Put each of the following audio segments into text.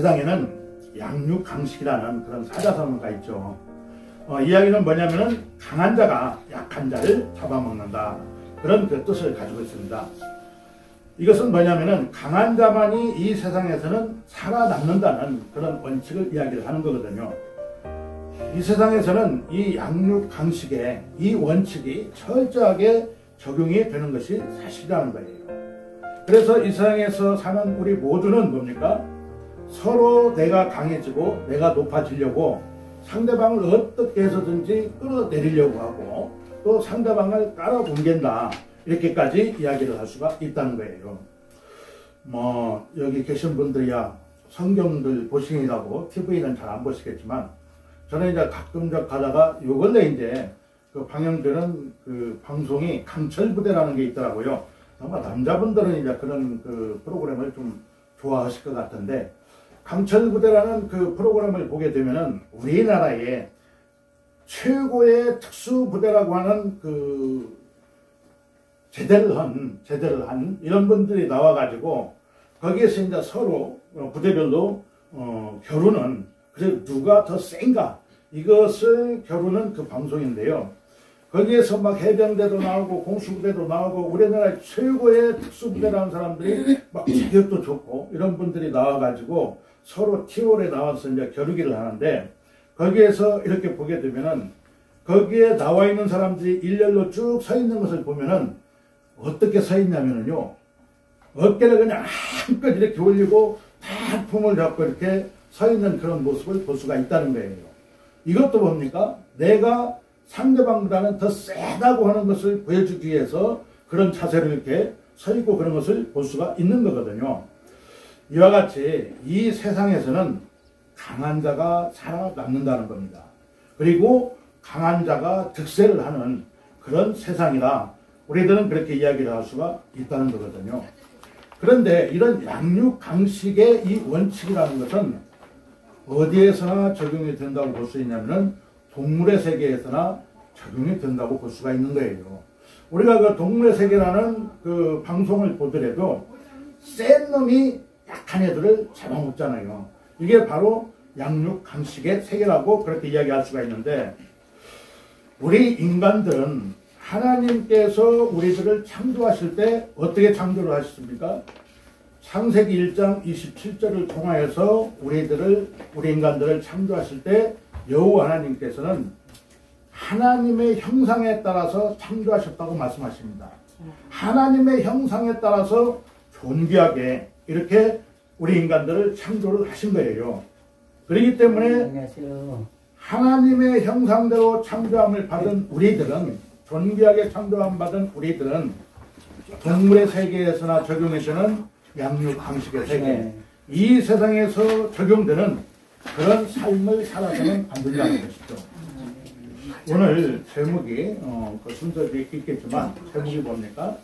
세상에는 양육강식이라는 그런 사자성어가 있죠. 이야기는 뭐냐면은 강한 자가 약한 자를 잡아먹는다, 그런 그 뜻을 가지고 있습니다. 이것은 뭐냐면은 강한 자만이 이 세상에서는 살아남는다는 그런 원칙을 이야기를 하는 거거든요. 이 세상에서는 이 양육강식의 이 원칙이 철저하게 적용이 되는 것이 사실이라는 거예요. 그래서 이 세상에서 사는 우리 모두는 뭡니까? 서로 내가 강해지고 내가 높아지려고 상대방을 어떻게 해서든지 끌어내리려고 하고 또 상대방을 깔아뭉갠다, 이렇게까지 이야기를 할 수가 있다는 거예요. 여기 계신 분들이야 성경들 보시느라고 TV는 잘 안 보시겠지만, 저는 이제 가끔적 가다가 요 근래 이제 그 방영되는 그 방송이 강철부대라는 게 있더라고요. 아마 남자분들은 이제 그런 그 프로그램을 좀 좋아하실 것 같은데, 강철부대라는 그 프로그램을 보게 되면은 우리나라의 최고의 특수부대라고 하는 그 제대를 한 이런 분들이 나와가지고 거기에서 이제 서로 부대별로 겨루는, 그래서 누가 더 센가 이것을 겨루는 그 방송인데요. 거기에서 막 해병대도 나오고 공수부대도 나오고 우리나라 최고의 특수부대라는 사람들이 막 체격도 좋고 이런 분들이 나와가지고 서로 티올에 나와서 이제 겨루기를 하는데, 거기에서 이렇게 보게 되면은 거기에 나와 있는 사람들이 일렬로 쭉 서 있는 것을 보면은 어떻게 서 있냐면요, 어깨를 그냥 한껏 이렇게 올리고 다 품을 잡고 이렇게 서 있는 그런 모습을 볼 수가 있다는 거예요. 이것도 뭡니까? 내가 상대방보다는 더 세다고 하는 것을 보여주기 위해서 그런 자세를 이렇게 서 있고 그런 것을 볼 수가 있는 거거든요. 이와 같이 이 세상에서는 강한 자가 살아남는다는 겁니다. 그리고 강한 자가 득세를 하는 그런 세상이라 우리들은 그렇게 이야기를 할 수가 있다는 거거든요. 그런데 이런 양육강식의 이 원칙이라는 것은 어디에서나 적용이 된다고 볼 수 있냐면은 동물의 세계에서나 적용이 된다고 볼 수가 있는 거예요. 우리가 그 동물의 세계라는 그 방송을 보더라도 센 놈이 약한 애들을 잡아먹잖아요. 이게 바로 양육강식의 세계라고 그렇게 이야기할 수가 있는데, 우리 인간들은 하나님께서 우리들을 창조하실 때 어떻게 창조를 하셨습니까? 창세기 1장 27절을 통하여서 우리 인간들을 창조하실 때 여호와 하나님께서는 하나님의 형상에 따라서 창조하셨다고 말씀하십니다. 하나님의 형상에 따라서 존귀하게 이렇게 우리 인간들을 창조를 하신 거예요. 그렇기 때문에 하나님의 형상대로 창조함을 받은 우리들은, 존귀하게 창조함 받은 우리들은 동물의 세계에서나 적용해주는 양육강식의 세계, 이 세상에서 적용되는 그런 삶을 살아서는 안 된다는 것이죠. 오늘 제목이 그 순서도 있겠지만 제목이 뭡니까?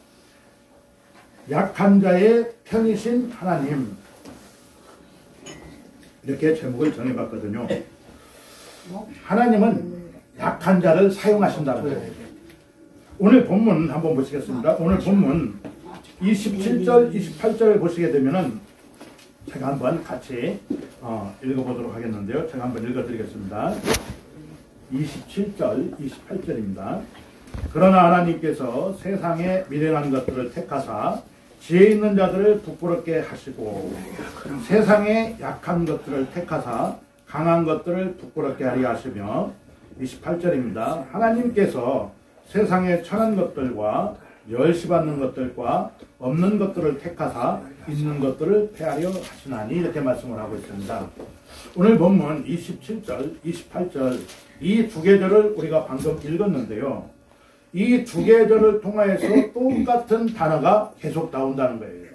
약한 자의 편이신 하나님, 이렇게 제목을 정해봤거든요. 하나님은 약한 자를 사용하신다는 거예요. 오늘 본문 한번 보시겠습니다. 오늘 본문 27절 28절을 보시게 되면은 제가 한번 같이 읽어보도록 하겠는데요. 제가 한번 읽어드리겠습니다. 27절 28절입니다. 그러나 하나님께서 세상에 미련한 것들을 택하사 지혜 있는 자들을 부끄럽게 하시고 세상에 약한 것들을 택하사 강한 것들을 부끄럽게 하려 하시며, 28절입니다. 하나님께서 세상에 천한 것들과 멸시받는 것들과 없는 것들을 택하사 있는 것들을 폐하려 하시나니, 이렇게 말씀을 하고 있습니다. 오늘 본문 27절 28절 이 두 계절을 우리가 방금 읽었는데요, 이 두 계절을 통하여서 똑같은 단어가 계속 나온다는 거예요.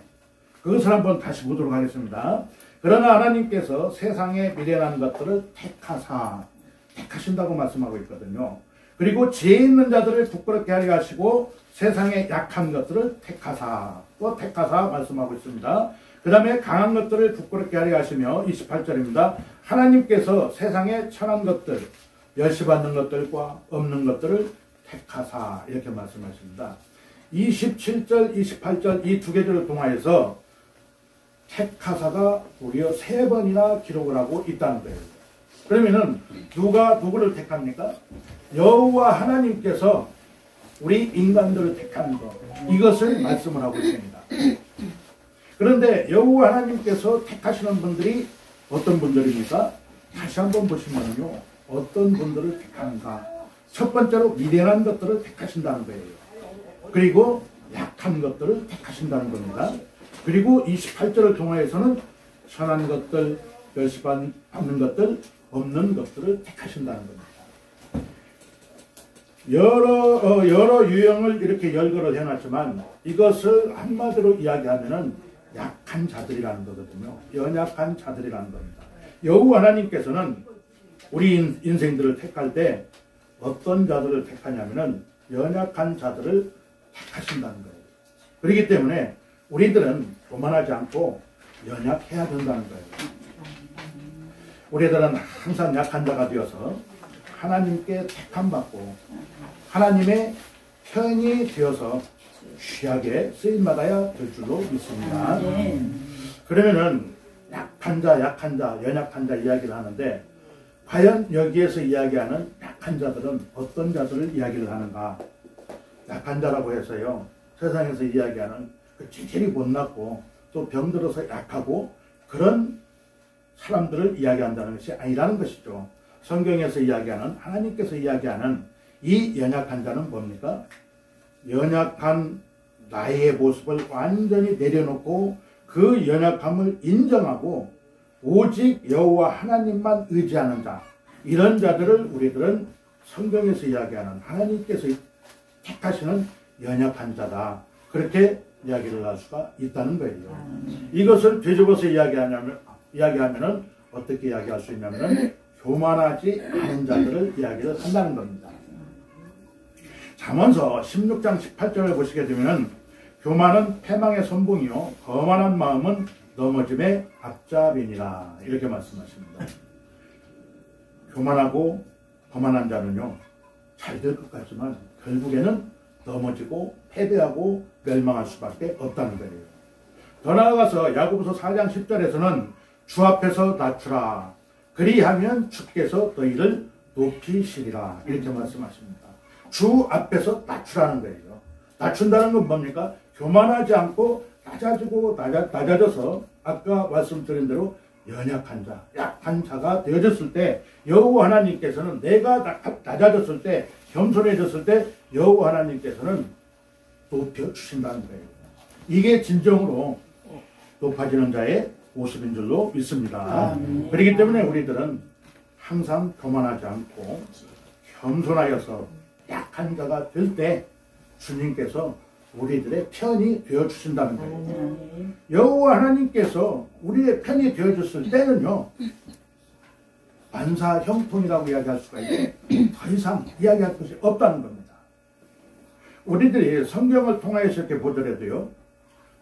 그것을 한번 다시 보도록 하겠습니다. 그러나 하나님께서 세상에 미련한 것들을 택하신다고 말씀하고 있거든요. 그리고 지혜 있는 자들을 부끄럽게 하려 하시고 세상에 약한 것들을 또 택하사 말씀하고 있습니다. 그 다음에 강한 것들을 부끄럽게 하려 하시며, 28절입니다. 하나님께서 세상에 천한 것들, 멸시받는 것들과 없는 것들을 택하사, 이렇게 말씀하십니다. 27절, 28절 이 두 계절을 통하여서 택하사가 무려 3번이나 기록을 하고 있다는 거예요. 그러면은 누가 누구를 택합니까? 여호와 하나님께서 우리 인간들을 택하는 것, 이것을 말씀을 하고 있습니다. 그런데 여호와 하나님께서 택하시는 분들이 어떤 분들입니까? 다시 한번 보시면요, 어떤 분들을 택하는가? 첫 번째로 미련한 것들을 택하신다는 거예요. 그리고 약한 것들을 택하신다는 겁니다. 그리고 28절을 통해서는 선한 것들, 멸시받는 것들, 없는 것들을 택하신다는 겁니다. 여러 유형을 이렇게 열거를 해놨지만 이것을 한마디로 이야기하면은 약한 자들이라는 거거든요. 연약한 자들이라는 겁니다. 여호와 하나님께서는 우리 인생들을 택할 때 어떤 자들을 택하냐면은 연약한 자들을 택하신다는 거예요. 그렇기 때문에 우리들은 교만하지 않고 연약해야 된다는 거예요. 우리들은 항상 약한 자가 되어서 하나님께 택함받고 하나님의 편이 되어서 귀하게 쓰임받아야 될 줄로 믿습니다. 그러면은 약한 자, 연약한 자 이야기를 하는데 과연 여기에서 이야기하는 약한 자들은 어떤 자들을 이야기를 하는가? 약한 자라고 해서요, 세상에서 이야기하는 그 찌질이 못났고 또 병들어서 약하고 그런 사람들을 이야기한다는 것이 아니라는 것이죠. 성경에서 이야기하는, 하나님께서 이야기하는 이 연약한 자는 뭡니까? 연약한 나의 모습을 완전히 내려놓고 그 연약함을 인정하고 오직 여호와 하나님만 의지하는 자, 이런 자들을 우리들은 성경에서 이야기하는, 하나님께서 택하시는 연약한 자다, 그렇게 이야기를 할 수가 있다는 거예요. 이것을 뒤집어서 이야기하면은 어떻게 이야기할 수 있냐면은 교만하지 않은 자들을 이야기를 한다는 겁니다. 잠언서 16장 18절을 보시게 되면은 교만은 패망의 선봉이요 거만한 마음은 넘어짐의 앞잡이니라, 이렇게 말씀하십니다. 교만하고 거만한 자는요 잘 될 것 같지만 결국에는 넘어지고 패배하고 멸망할 수밖에 없다는 거예요. 더 나아가서 야고보서 4장 10절에서는 주 앞에서 낮추라, 그리하면 주께서 너희를 높이시리라, 이렇게 말씀하십니다. 주 앞에서 낮추라는 거예요. 낮춘다는 건 뭡니까? 교만하지 않고 낮아져서 아까 말씀드린 대로 연약한 자, 약한 자가 되어졌을 때 여호와 하나님께서는, 내가 낮아졌을 때, 겸손해졌을 때 여호와 하나님께서는 높여주신다는 거예요. 이게 진정으로 높아지는 자의 모습인 줄로 믿습니다. 그렇기 때문에 우리들은 항상 교만하지 않고 겸손하여서 약한 자가 될 때 주님께서 우리들의 편이 되어주신다는 거예요. 여호와 하나님께서 우리의 편이 되어줬을 때는요 만사 형통이라고 이야기할 수가 있고 더 이상 이야기할 것이 없다는 겁니다. 우리들이 성경을 통해서 이렇게 보더라도요,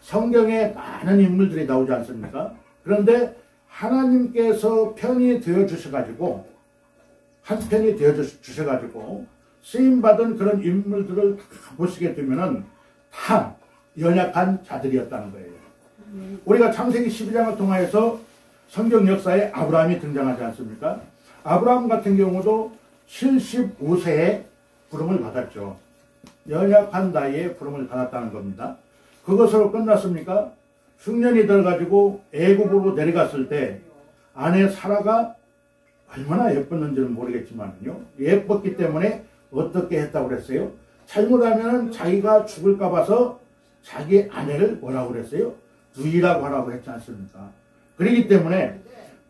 성경에 많은 인물들이 나오지 않습니까? 그런데 하나님께서 편이 되어주셔가지고, 한편이 되어주셔가지고 쓰임받은 그런 인물들을 보시게 되면은 다 연약한 자들이었다는 거예요. 우리가 창세기 12장을 통해서 성경 역사에 아브라함이 등장하지 않습니까? 아브라함 같은 경우도 75세에 부름을 받았죠. 연약한 나이에 부름을 받았다는 겁니다. 그것으로 끝났습니까? 흉년이 들어가지고 애굽으로 내려갔을 때 아내 사라가 얼마나 예뻤는지는 모르겠지만요, 예뻤기 때문에 어떻게 했다고 그랬어요? 잘못하면 자기가 죽을까 봐서 자기 아내를 뭐라고 그랬어요? 누이라고 하라고 했지 않습니까? 그렇기 때문에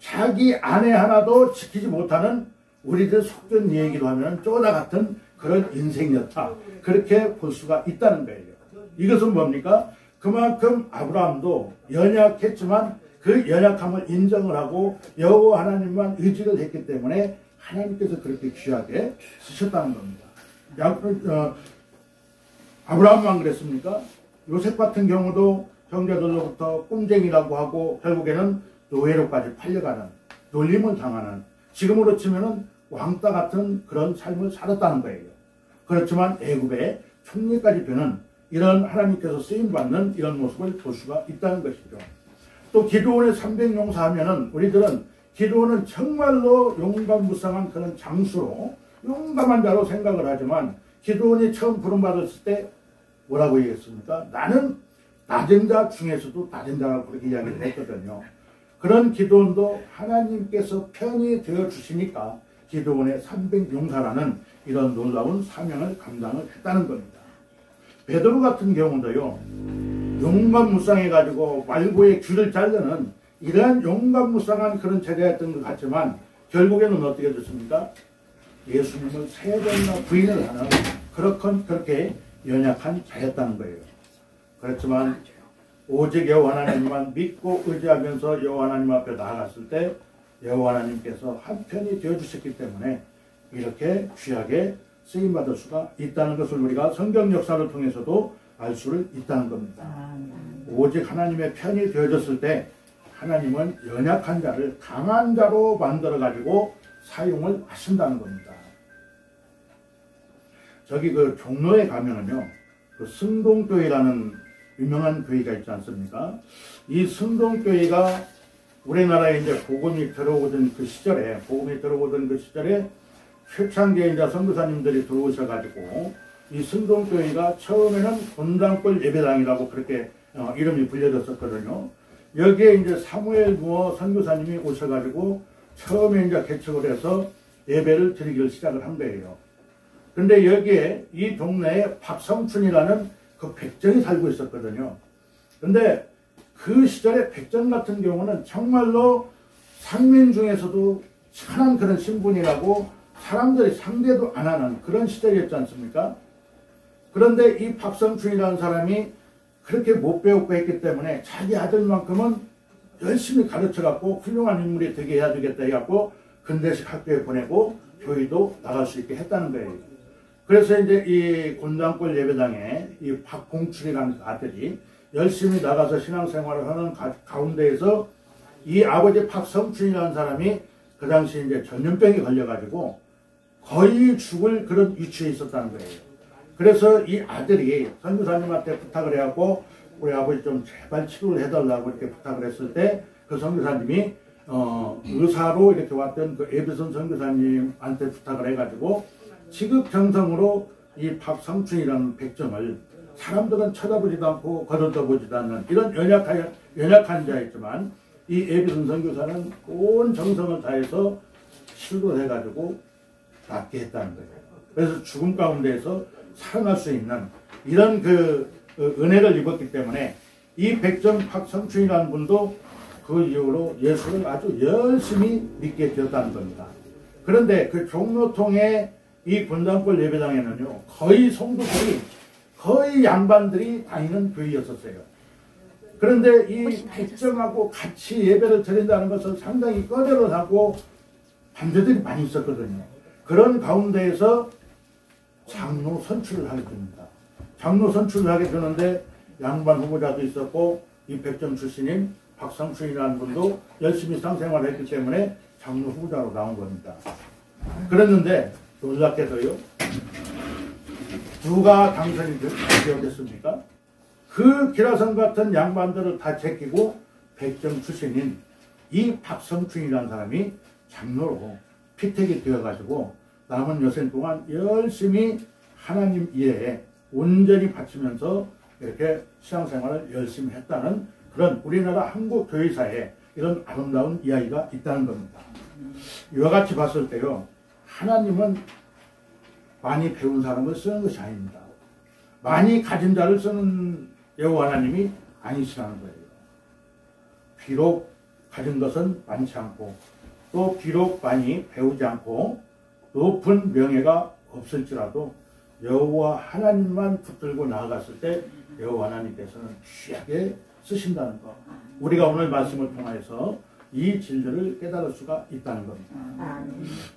자기 아내 하나도 지키지 못하는, 우리들 속된 얘기로 하면 쪼다 같은 그런 인생이었다, 그렇게 볼 수가 있다는 거예요. 이것은 뭡니까? 그만큼 아브라함도 연약했지만 그 연약함을 인정을 하고 여호와 하나님만 의지를 했기 때문에 하나님께서 그렇게 귀하게 쓰셨다는 겁니다. 아브라함만 그랬습니까? 요셉 같은 경우도 형제들로부터 꼼쟁이라고 하고 결국에는 노예로까지 팔려가는, 놀림을 당하는, 지금으로 치면은 왕따 같은 그런 삶을 살았다는 거예요. 그렇지만 애굽의 총리까지 되는 이런 하나님께서 쓰임받는 이런 모습을 볼 수가 있다는 것이죠. 또 기드온의 300용사 하면은 우리들은 기드온은 정말로 용감무쌍한 그런 장수로 용감한 자로 생각을 하지만 기드온이 처음 부름받았을 때 뭐라고 얘기했습니까? 나는 낮은 자 중에서도 낮은 자라고 그렇게 이야기를 했거든요. 그런 기드온도 하나님께서 편히 되어 주시니까 기드온의 300용사라는 이런 놀라운 사명을 감당을 했다는 겁니다. 베드로 같은 경우도요, 용감무쌍해가지고 말고의 귀를 자르는 이러한 용감무쌍한 그런 제자였던 것 같지만 결국에는 어떻게 됐습니까? 예수님을 3번이나 부인을 하는 그렇게 연약한 자였다는 거예요. 그렇지만 오직 여호와 하나님만 믿고 의지하면서 여호와 하나님 앞에 나아갔을 때 여호와 하나님께서 한편이 되어주셨기 때문에 이렇게 귀하게 쓰임받을 수가 있다는 것을 우리가 성경 역사를 통해서도 알 수를 있다는 겁니다. 오직 하나님의 편이 되어졌을 때 하나님은 연약한 자를 강한 자로 만들어가지고 사용을 하신다는 겁니다. 저기 그 종로에 가면은요, 그 승동교회라는 유명한 교회가 있지 않습니까? 이 승동교회가 우리나라에 이제 복음이 들어오던 그 시절에 최창기에 이제 선교사님들이 들어오셔가지고 이 승동교회가 처음에는 권당골 예배당이라고 그렇게 이름이 불려졌었거든요. 여기에 이제 사무엘 무어 선교사님이 오셔가지고 처음에 이제 개척을 해서 예배를 드리기를 시작을 한 거예요. 근데 여기에 이 동네에 박성춘이라는 그 백정이 살고 있었거든요. 근데 그 시절에 백정 같은 경우는 정말로 상민 중에서도 찬한 그런 신분이라고 사람들이 상대도 안 하는 그런 시절이었지 않습니까? 그런데 이 박성춘이라는 사람이 그렇게 못 배웠고 했기 때문에 자기 아들만큼은 열심히 가르쳐갖고 훌륭한 인물이 되게 해야 되겠다 해갖고 근대식 학교에 보내고 교회도 나갈 수 있게 했다는 거예요. 그래서 이제 이 곤당골 예배당에 이 박봉춘이라는 아들이 열심히 나가서 신앙생활을 하는 가운데에서 이 아버지 박성춘이라는 사람이 그 당시 이제 전염병이 걸려가지고 거의 죽을 그런 위치에 있었다는 거예요. 그래서 이 아들이 선교사님한테 부탁을 해갖고 우리 아버지 좀 제발 치료를 해달라고 이렇게 부탁을 했을 때 그 선교사님이 의사로 이렇게 왔던 그 에베손 선교사님한테 부탁을 해가지고 지극정성으로 이 박성춘이라는 백정을 사람들은 쳐다보지도 않고 거들떠보지도 않는 이런 연약한 자였지만 이 에베손 선교사는 온 정성을 다해서 치료를 해가지고 낫게 했다는 거예요. 그래서 죽음 가운데에서 살아날 수 있는 이런 그 은혜를 입었기 때문에 이 백정 박성춘이라는 분도 그 이후로 예수를 아주 열심히 믿게 되었다는 겁니다. 그런데 그 종로통의 이 권당골 예배당에는요, 거의 성도들이 거의 양반들이 다니는 교회였었어요. 그런데 이 백정하고 같이 예배를 드린다는 것을 상당히 꺼려를 하고 반대들이 많이 있었거든요. 그런 가운데에서 장로 선출을 하게 됩니다. 장로 선출을 하게 되는데 양반 후보자도 있었고 이 백정 출신인 박성춘이라는 분도 열심히 상생활을 했기 때문에 장로 후보자로 나온 겁니다. 그랬는데 놀랍게도요, 누가 당선이 되었겠습니까? 그 기라성 같은 양반들을 다 제끼고 백정 출신인 이 박성춘이라는 사람이 장로로 피택이 되어가지고 남은 여생 동안 열심히 하나님 일에 온전히 바치면서 이렇게 신앙생활을 열심히 했다는 그런 우리나라 한국 교회사에 이런 아름다운 이야기가 있다는 겁니다. 이와 같이 봤을 때요, 하나님은 많이 배운 사람을 쓰는 것이 아닙니다. 많이 가진 자를 쓰는 여호와 하나님이 아니시라는 거예요. 비록 가진 것은 많지 않고 또 비록 많이 배우지 않고 높은 명예가 없을지라도 여호와 하나님만 붙들고 나아갔을 때 여호와 하나님께서는 귀하게 쓰신다는 것, 우리가 오늘 말씀을 통해서 이 진리를 깨달을 수가 있다는 겁니다.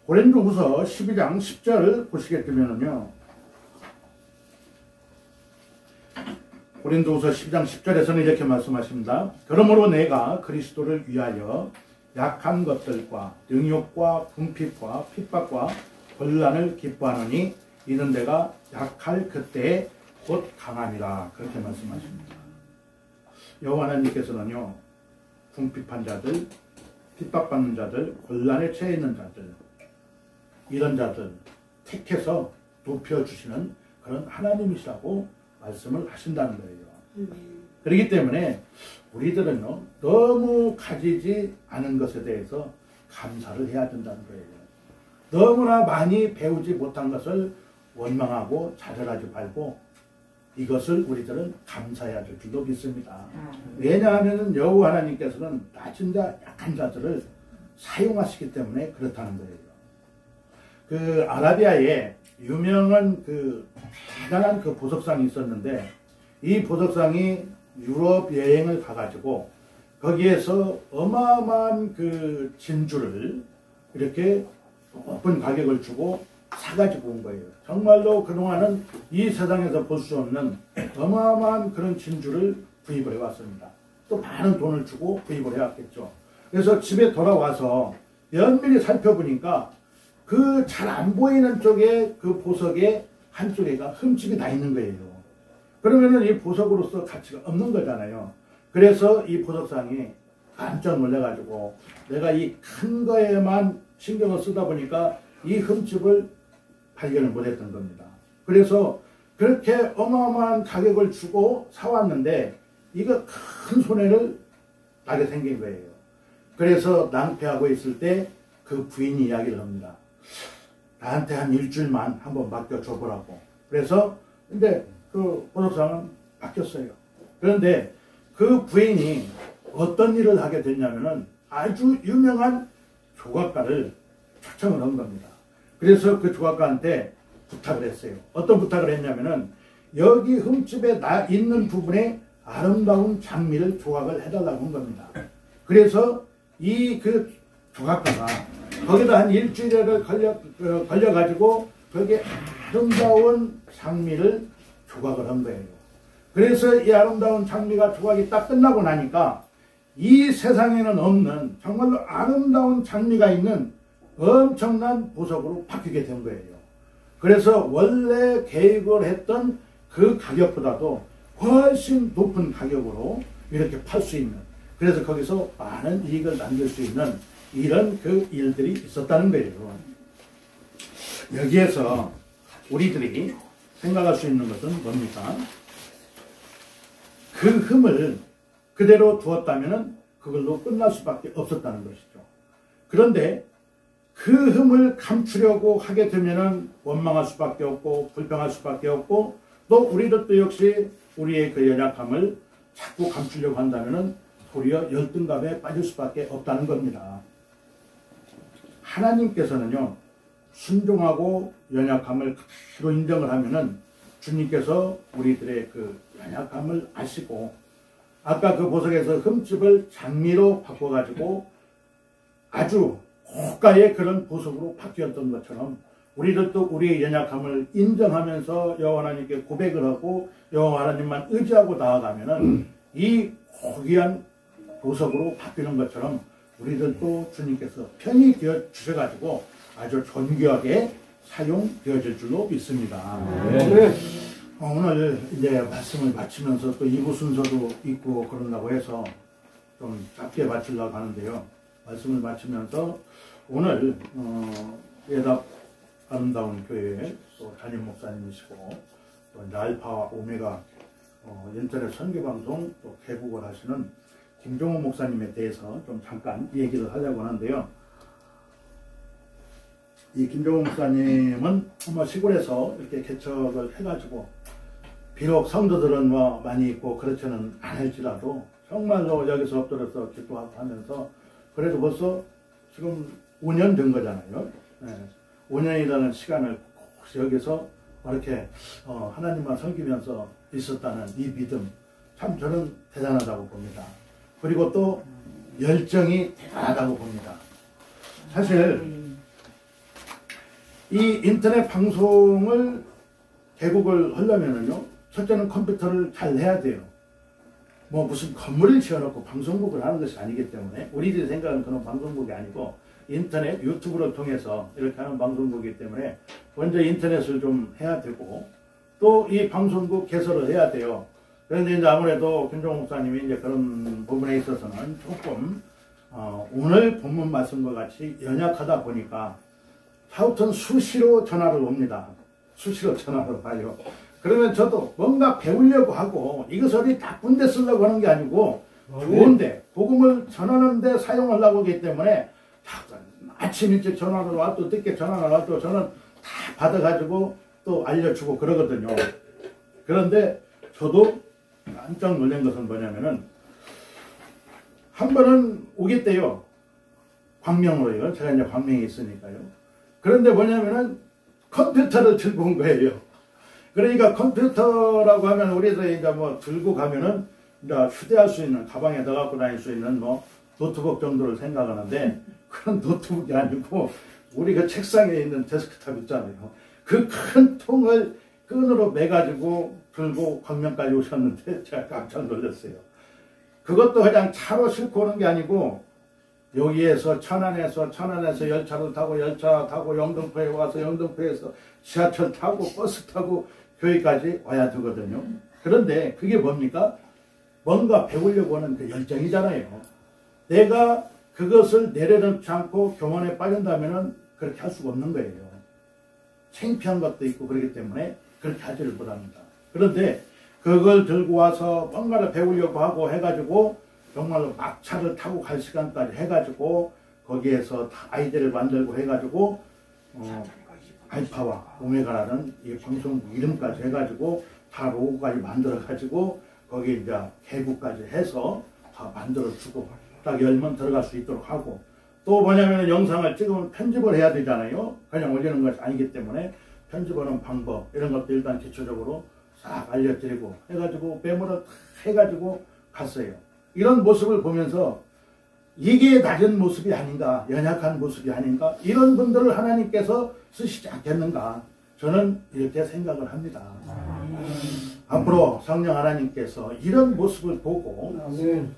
고린도후서 12장 10절을 보시게 되면은요, 고린도후서 12장 10절에서는 이렇게 말씀하십니다. 그러므로 내가 그리스도를 위하여 약한 것들과 능욕과 궁핍과 핍박과 곤란을 기뻐하노니 이는 내가 약할 그때에 곧 강함이라, 그렇게 말씀하십니다. 여호와 하나님께서는요, 궁핍한 자들, 핍박받는 자들, 곤란에 처해 있는 자들, 이런 자들 택해서 높여주시는 그런 하나님이시라고 말씀을 하신다는 거예요. 그렇기 때문에 우리들은요, 너무 가지지 않은 것에 대해서 감사를 해야 된다는 거예요. 너무나 많이 배우지 못한 것을 원망하고 좌절하지 말고 이것을 우리들은 감사해야 될 줄로 믿습니다. 왜냐하면 여호와 하나님께서는 낮은 자, 약한 자들을 사용하시기 때문에 그렇다는 거예요. 그 아라비아에 유명한 그 대단한 그 보석상이 있었는데, 이 보석상이 유럽 여행을 가가지고 거기에서 어마어마한 그 진주를 이렇게 높은 가격을 주고 사가지고 온 거예요. 정말로 그동안은 이 세상에서 볼 수 없는 어마어마한 그런 진주를 구입을 해왔습니다. 또 많은 돈을 주고 구입을 해왔겠죠. 그래서 집에 돌아와서 면밀히 살펴보니까 그 잘 안 보이는 쪽에 그 보석의 한쪽에가 흠집이 다 있는 거예요. 그러면은 이 보석으로서 가치가 없는 거잖아요. 그래서 이 보석상이 깜짝 놀래가지고 내가 이 큰 거에만 신경을 쓰다 보니까 이 흠집을 발견을 못했던 겁니다. 그래서 그렇게 어마어마한 가격을 주고 사왔는데 이거 큰 손해를 나게 생긴 거예요. 그래서 낭패하고 있을 때 그 부인이 이야기를 합니다. 나한테 한 일주일만 한번 맡겨줘 보라고. 그래서 근데 그 보석상은 맡겼어요. 그런데 그 부인이 어떤 일을 하게 됐냐면은 아주 유명한 조각가를 초청을 한 겁니다. 그래서 그 조각가한테 부탁을 했어요. 어떤 부탁을 했냐면은 여기 흠집에 있는 부분에 아름다운 장미를 조각을 해달라고 한 겁니다. 그래서 이 그 조각가가 거기다 한 일주일을 걸려가지고 거기에 아름다운 장미를 조각을 한 거예요. 그래서 이 아름다운 장미가 조각이 딱 끝나고 나니까 이 세상에는 없는 정말로 아름다운 장미가 있는 엄청난 보석으로 바뀌게 된 거예요. 그래서 원래 계획을 했던 그 가격보다도 훨씬 높은 가격으로 이렇게 팔 수 있는, 그래서 거기서 많은 이익을 남길 수 있는 이런 그 일들이 있었다는 거예요. 여기에서 우리들이 생각할 수 있는 것은 뭡니까? 그 흠을 그대로 두었다면 그걸로 끝날 수밖에 없었다는 것이죠. 그런데 그 흠을 감추려고 하게 되면 원망할 수밖에 없고 불평할 수밖에 없고, 또 우리들도 역시 우리의 그 연약함을 자꾸 감추려고 한다면 도리어 열등감에 빠질 수밖에 없다는 겁니다. 하나님께서는요, 순종하고 연약함을 그대로 인정을 하면은 주님께서 우리들의 그 연약함을 아시고, 아까 그 보석에서 흠집을 장미로 바꿔가지고 아주 고가의 그런 보석으로 바뀌었던 것처럼 우리들도 우리의 연약함을 인정하면서 여호와 하나님께 고백을 하고 여호와 하나님만 의지하고 나아가면은 이 고귀한 보석으로 바뀌는 것처럼 우리들도 주님께서 편히 되어 주셔가지고 아주 존귀하게 사용되어질 줄로 믿습니다. 네. 오늘 이제 말씀을 마치면서 또 2부 순서도 있고 그런다고 해서 좀 짧게 마치려고 하는데요. 말씀을 마치면서 오늘 예답 아름다운 교회 또 담임 목사님이시고 또 이제 알파와 오메가 인터넷 선교방송 또 개국을 하시는 김종호 목사님에 대해서 좀 잠깐 얘기를 하려고 하는데요. 이 김종호 목사님은 뭐 시골에서 이렇게 개척을 해가지고 비록 성도들은 뭐 많이 있고 그렇지는 않을지라도 정말로 여기서 엎드려서 기도하고 하면서 그래도 벌써 지금 5년 된 거잖아요. 네. 5년이라는 시간을 여기서 이렇게 하나님만 섬기면서 있었다는 이 믿음, 참 저는 대단하다고 봅니다. 그리고 또 열정이 대단하다고 봅니다. 사실 이 인터넷 방송을 개국을 하려면은요, 첫째는 컴퓨터를 잘 해야 돼요. 뭐 무슨 건물을 지어놓고 방송국을 하는 것이 아니기 때문에, 우리들이 생각하는 그런 방송국이 아니고 인터넷 유튜브를 통해서 이렇게 하는 방송국이기 때문에 먼저 인터넷을 좀 해야 되고, 또 이 방송국 개설을 해야 돼요. 그런데 이제 아무래도 김종욱 목사님이 이제 그런 부분에 있어서는 조금 오늘 본문 말씀과 같이 연약하다 보니까 하여튼 수시로 전화를 옵니다. 수시로 전화를 와요. 그러면 저도 뭔가 배우려고 하고 이것을 나쁜 데 쓰려고 하는 게 아니고 좋은데 복음을 전하는데 사용하려고 하기 때문에 아침 일찍 전화를 와 또 늦게 전화를 와 또 저는 다 받아가지고 또 알려주고 그러거든요. 그런데 저도 깜짝 놀란 것은 뭐냐면은 한 번은 오겠대요. 광명으로요. 제가 이제 광명에 있으니까요. 그런데 뭐냐면은 컴퓨터를 들고 온 거예요. 그러니까 컴퓨터라고 하면 우리들 이제 뭐 들고 가면은 이제 휴대할 수 있는 가방에 넣어갖고 다닐 수 있는 뭐 노트북 정도를 생각하는데 그런 노트북이 아니고 우리 그 책상에 있는 데스크탑 있잖아요. 그 큰 통을 끈으로 매가지고 들고 광명까지 오셨는데 제가 깜짝 놀랐어요. 그것도 그냥 차로 싣고 오는 게 아니고 여기에서 천안에서 열차를 타고 열차 타고 영등포에 와서 영등포에서 지하철 타고 버스 타고 교회까지 와야 되거든요. 그런데 그게 뭡니까? 뭔가 배우려고 하는 그 열정이잖아요. 내가 그것을 내려놓지 않고 교만에 빠진다면 그렇게 할 수가 없는 거예요. 창피한 것도 있고 그렇기 때문에 그렇게 하지를 못합니다. 그런데 그걸 들고 와서 뭔가를 배우려고 하고 해가지고 정말로 막차를 타고 갈 시간까지 해가지고 거기에서 다 아이디를 만들고 해가지고 알파와 오메가라는 이 방송 이름까지 해가지고 다 로고까지 만들어가지고 거기에 이제 개구까지 해서 다 만들어주고 딱 열면 들어갈 수 있도록 하고 또 뭐냐면 영상을 찍으면 편집을 해야 되잖아요. 그냥 올리는 것이 아니기 때문에 편집하는 방법 이런 것도 일단 기초적으로 싹 알려드리고 해가지고 메모를 해가지고 갔어요. 이런 모습을 보면서 이게 낮은 모습이 아닌가 연약한 모습이 아닌가 이런 분들을 하나님께서 쓰시지 않겠는가 저는 이렇게 생각을 합니다. 앞으로 성령 하나님께서 이런 모습을 보고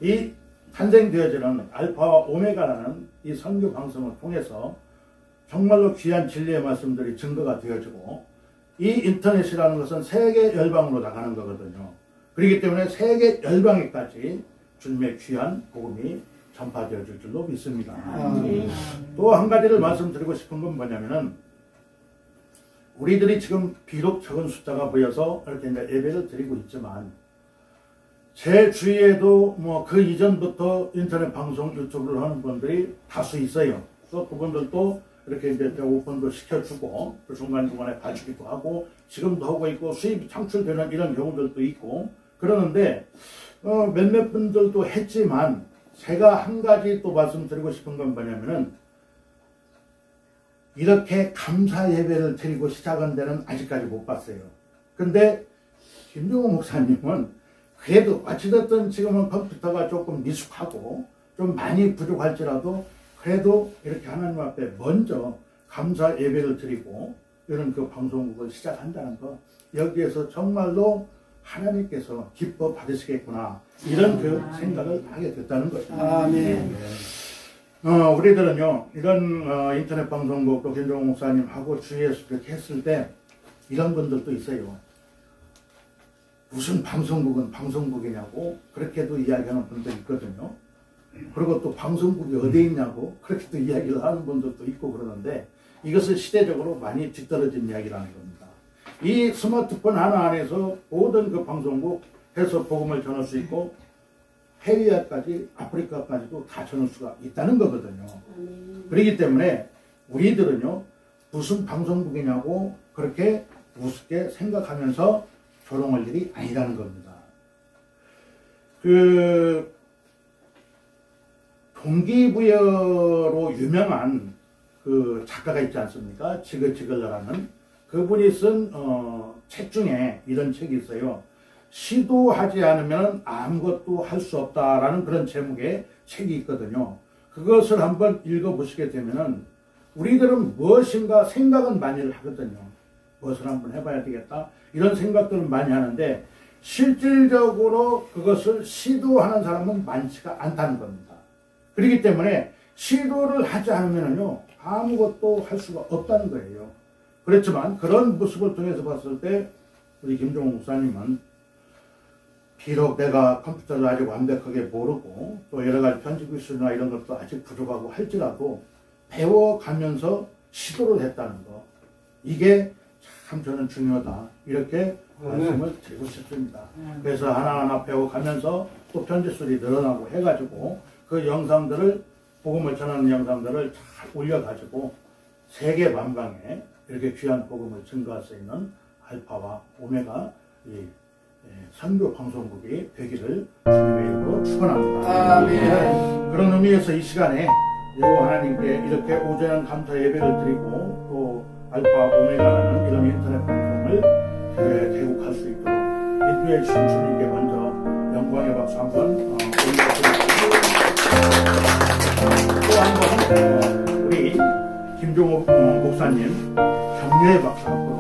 이 탄생되어지는 알파와 오메가라는 이 선교 방송을 통해서 정말로 귀한 진리의 말씀들이 증거가 되어지고 이 인터넷이라는 것은 세계 열방으로 나가는 거거든요. 그렇기 때문에 세계 열방에까지 주님의 귀한 복음이 전파되어질 줄로 믿습니다. 또 한 가지를 말씀드리고 싶은 건 뭐냐면은 우리들이 지금 비록 적은 숫자가 보여서 이렇게 이제 예배를 드리고 있지만 제 주위에도 뭐 그 이전부터 인터넷 방송 유튜브를 하는 분들이 다수 있어요. 또 그분들도 이렇게 이제 오픈도 시켜주고 또 중간중간에 봐주기도 하고 지금도 하고 있고 수입이 창출되는 이런 경우들도 있고 그러는데 몇몇 분들도 했지만 제가 한 가지 또 말씀드리고 싶은 건 뭐냐면은 이렇게 감사 예배를 드리고 시작한 데는 아직까지 못 봤어요. 근데 김종욱 목사님은 그래도 어찌됐든 지금은 컴퓨터가 조금 미숙하고 좀 많이 부족할지라도 그래도 이렇게 하나님 앞에 먼저 감사 예배를 드리고 이런 그 방송국을 시작한다는 거 여기에서 정말로 하나님께서 기뻐 받으시겠구나 이런 그 생각을 하게 됐다는 거죠. 아멘. 우리들은요 이런 인터넷 방송국 또 김종욱 목사님하고 주위에서 그렇게 했을 때 이런 분들도 있어요. 무슨 방송국은 방송국이냐고 그렇게도 이야기하는 분들이 있거든요. 그리고 또 방송국이 어디에 있냐고 그렇게도 이야기를 하는 분들도 있고 그러는데 이것은 시대적으로 많이 뒤떨어진 이야기라는 겁니다. 이 스마트폰 하나 안에서 모든 그 방송국 해서 복음을 전할 수 있고 해외까지 아프리카까지도 다 전할 수가 있다는 거거든요. 그렇기 때문에 우리들은요 무슨 방송국이냐고 그렇게 우습게 생각하면서 조롱할 일이 아니라는 겁니다. 그 동기부여로 유명한 그 작가가 있지 않습니까? 지글지글러라는 그분이 쓴 책 중에 이런 책이 있어요. 시도하지 않으면 아무것도 할 수 없다라는 그런 제목의 책이 있거든요. 그것을 한번 읽어보시게 되면은 우리들은 무엇인가 생각은 많이를 하거든요. 무엇을 한번 해봐야 되겠다 이런 생각들은 많이 하는데 실질적으로 그것을 시도하는 사람은 많지가 않다는 겁니다. 그렇기 때문에 시도를 하지 않으면요 아무것도 할 수가 없다는 거예요. 그렇지만 그런 모습을 통해서 봤을 때 우리 김종욱 목사님은 비록 내가 컴퓨터를 아직 완벽하게 모르고 또 여러 가지 편집 기술이나 이런 것도 아직 부족하고 할지라도 배워가면서 시도를 했다는 거, 이게 참 저는 중요하다, 이렇게 말씀을 드리고 싶습니다. 그래서 하나하나 배워가면서 또 편집술이 늘어나고 해가지고 그 영상들을, 복음을 전하는 영상들을 잘 올려가지고 세계 만방에 이렇게 귀한 복음을 증거할 수 있는 알파와 오메가 이 선교 방송국이 되기를 주님의 이름으로 축원합니다. 아멘. 그런 의미에서 이 시간에 여호와 하나님께 이렇게 오전한 감사 예배를 드리고 또 알파 오메가라는 이런 인터넷 방송을 개국할 수 있도록 인도해 주신 주님께 먼저 영광의 박수 한번 올려드리고, 또 한번 우리 김종옥 목사님 격려의 박수 한번